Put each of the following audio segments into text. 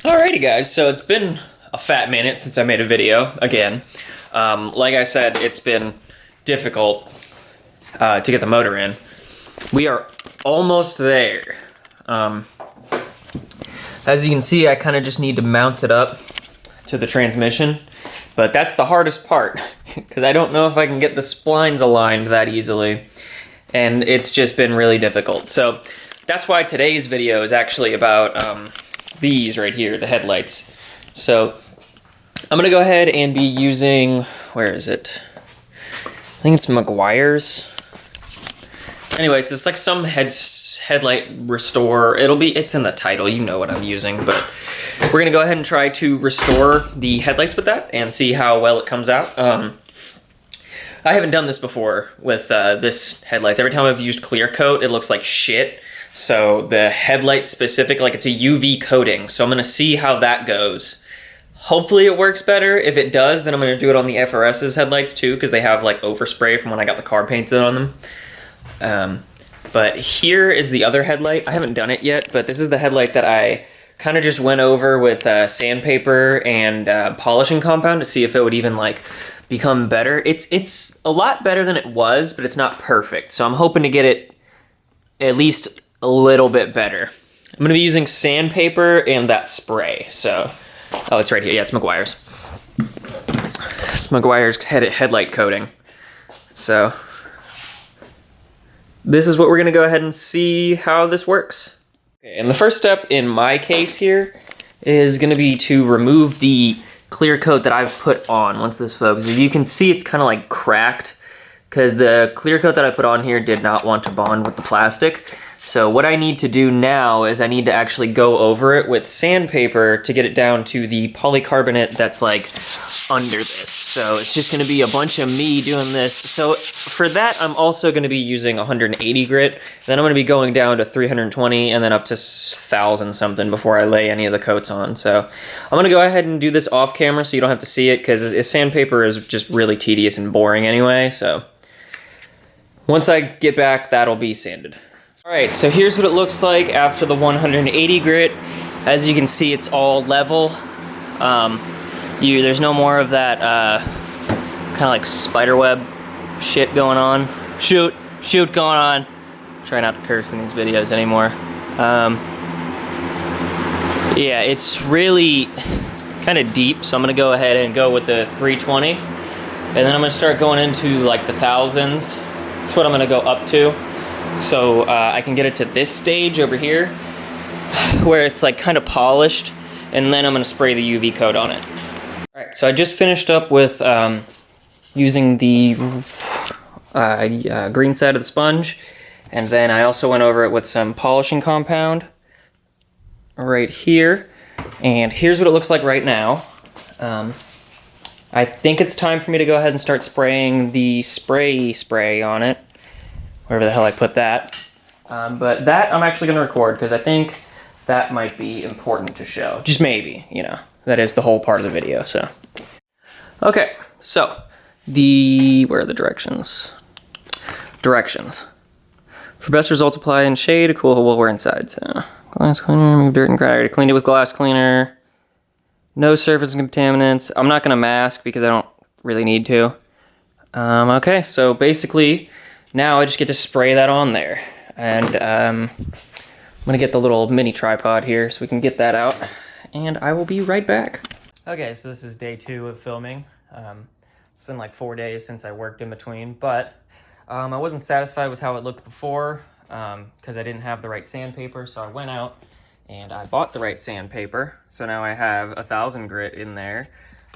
Alrighty guys, so it's been a fat minute since I made a video again. Like I said, it's been difficult to get the motor in. We are almost there. As you can see, I kind of just need to mount it up to the transmission, but that's the hardest part because I don't know if I can get the splines aligned that easily, and it's just been really difficult. So that's why today's video is actually about these right here, the headlights. So I'm gonna go ahead and be using, where is it? I think it's Meguiar's. Anyways, it's like some headlight restore. It's in the title, you know what I'm using, but we're gonna go ahead and try to restore the headlights with that and see how well it comes out. I haven't done this before with this headlights. Every time I've used clear coat, it looks like shit. So the headlight specific, like it's a UV coating. So I'm gonna see how that goes. Hopefully it works better. If it does, then I'm gonna do it on the FRS's headlights too, because they have like overspray from when I got the car painted on them. But here is the other headlight. I haven't done it yet, but this is the headlight that I kind of just went over with sandpaper and polishing compound to see if it would even like become better. It's a lot better than it was, but it's not perfect. So I'm hoping to get it at least a little bit better. I'm gonna be using sandpaper and that spray. So, oh, it's right here. Yeah, it's Meguiar's. It's Meguiar's headlight coating. So this is what we're gonna go ahead and see how this works. Okay, and the first step in my case here is gonna be to remove the clear coat that I've put on once this focuses. As you can see, it's kind of like cracked because the clear coat that I put on here did not want to bond with the plastic. So what I need to do now is I need to actually go over it with sandpaper to get it down to the polycarbonate that's like under this. So it's just gonna be a bunch of me doing this. So for that, I'm also gonna be using 180 grit. Then I'm gonna be going down to 320 and then up to 1,000 something before I lay any of the coats on. So I'm gonna go ahead and do this off camera so you don't have to see it, because sandpaper is just really tedious and boring anyway. So once I get back, that'll be sanded. All right, so here's what it looks like after the 180 grit. As you can see, it's all level. There's no more of that kind of like spiderweb shit going on. Shoot going on. Try not to curse in these videos anymore. Yeah, it's really kind of deep, so I'm gonna go ahead and go with the 320. And then I'm gonna start going into like the thousands. That's what I'm gonna go up to. So I can get it to this stage over here where it's like kind of polished, and then I'm gonna spray the UV coat on it. All right, so I just finished up with using the green side of the sponge, and then I also went over it with some polishing compound right here, and here's what it looks like right now. I think it's time for me to go ahead and start spraying the spray on it, wherever the hell I put that. But that I'm actually gonna record because I think that might be important to show. Just maybe, you know, that is the whole part of the video, so. Okay, so where are the directions? Directions. For best results, apply in shade, a cool while we're inside. So, glass cleaner, remove dirt and grit. I already cleaned it with glass cleaner. No surface contaminants. I'm not gonna mask because I don't really need to. Okay, so basically, now I just get to spray that on there. And I'm gonna get the little mini tripod here so we can get that out, and I will be right back. Okay, so this is day 2 of filming. It's been like 4 days since I worked in between, but I wasn't satisfied with how it looked before because I didn't have the right sandpaper, so I went out and I bought the right sandpaper. So now I have 1,000 grit in there.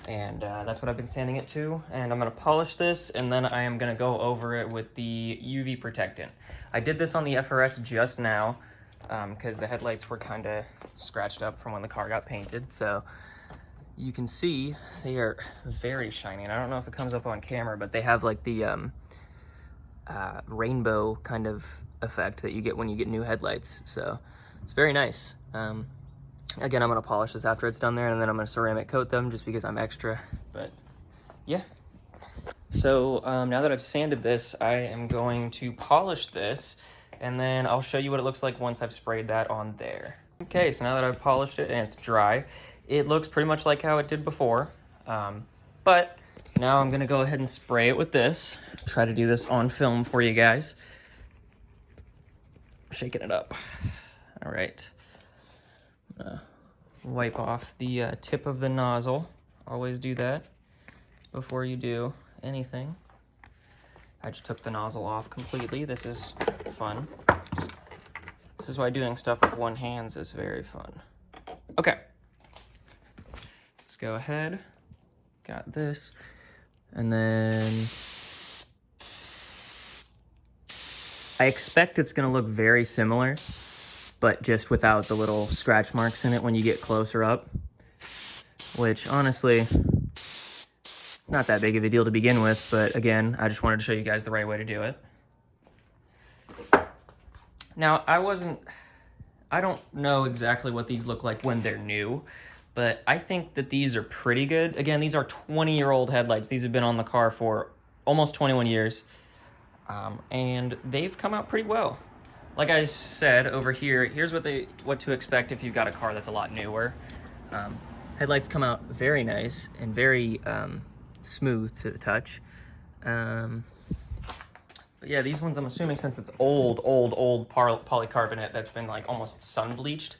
And that's what I've been sanding it to, and I'm gonna polish this, and then I am gonna go over it with the UV protectant. I did this on the FRS just now because the headlights were kind of scratched up from when the car got painted, so you can see they are very shiny. And I don't know if it comes up on camera, but they have like the rainbow kind of effect that you get when you get new headlights, so it's very nice. Again, I'm gonna polish this after it's done there, and then I'm gonna ceramic coat them just because I'm extra, but yeah. So now that I've sanded this, I am going to polish this, and then I'll show you what it looks like once I've sprayed that on there. Okay, so now that I've polished it and it's dry, it looks pretty much like how it did before. But now I'm gonna go ahead and spray it with this. Try to do this on film for you guys. Shaking it up. All right. Wipe off the tip of the nozzle. Always do that before you do anything. I just took the nozzle off completely. This is fun. This is why doing stuff with one hand is very fun. Okay. Let's go ahead. Got this. And then I expect it's gonna look very similar, but just without the little scratch marks in it when you get closer up, which honestly, not that big of a deal to begin with, but again, I just wanted to show you guys the right way to do it. Now, I don't know exactly what these look like when they're new, but I think that these are pretty good. Again, these are 20-year-old headlights. These have been on the car for almost 21 years, and they've come out pretty well. Like I said over here, here's what to expect if you've got a car that's a lot newer. Headlights come out very nice and very smooth to the touch. But yeah, these ones, I'm assuming since it's old polycarbonate that's been like almost sun bleached,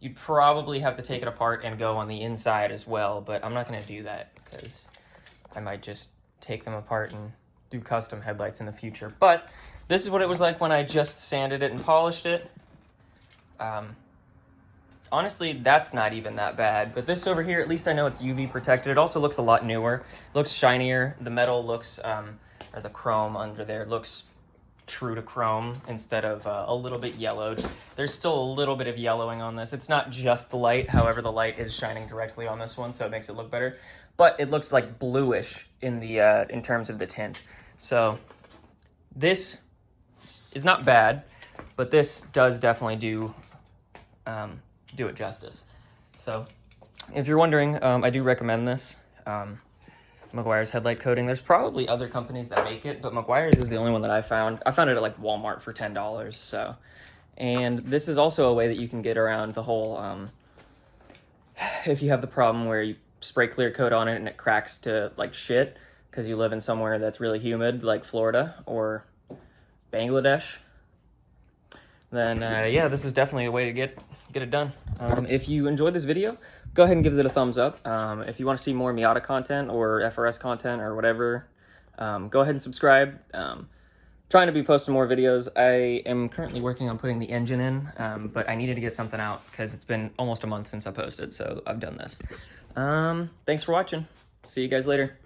you'd probably have to take it apart and go on the inside as well, but I'm not gonna do that because I might just take them apart and do custom headlights in the future. But this is what it was like when I just sanded it and polished it. Honestly, that's not even that bad, but this over here, at least I know it's UV protected. It also looks a lot newer. It looks shinier. The metal looks, or the chrome under there looks true to chrome instead of a little bit yellowed. There's still a little bit of yellowing on this. It's not just the light. However, the light is shining directly on this one, so it makes it look better. But it looks like bluish in the in terms of the tint. So this is not bad, but this does definitely do it justice. So if you're wondering, I do recommend this. Meguiar's headlight coating. There's probably other companies that make it, but Meguiar's is the only one that I found. I found it at like Walmart for $10. So, and this is also a way that you can get around the whole, if you have the problem where you spray clear coat on it and it cracks to like shit because you live in somewhere that's really humid like Florida or Bangladesh, then yeah, this is definitely a way to get it done. If you enjoyed this video, go ahead and give it a thumbs up. If you want to see more Miata content or FRS content or whatever, go ahead and subscribe. Trying to be posting more videos. I am currently working on putting the engine in, but I needed to get something out because it's been almost a month since I posted, so I've done this. Thanks for watching. See you guys later.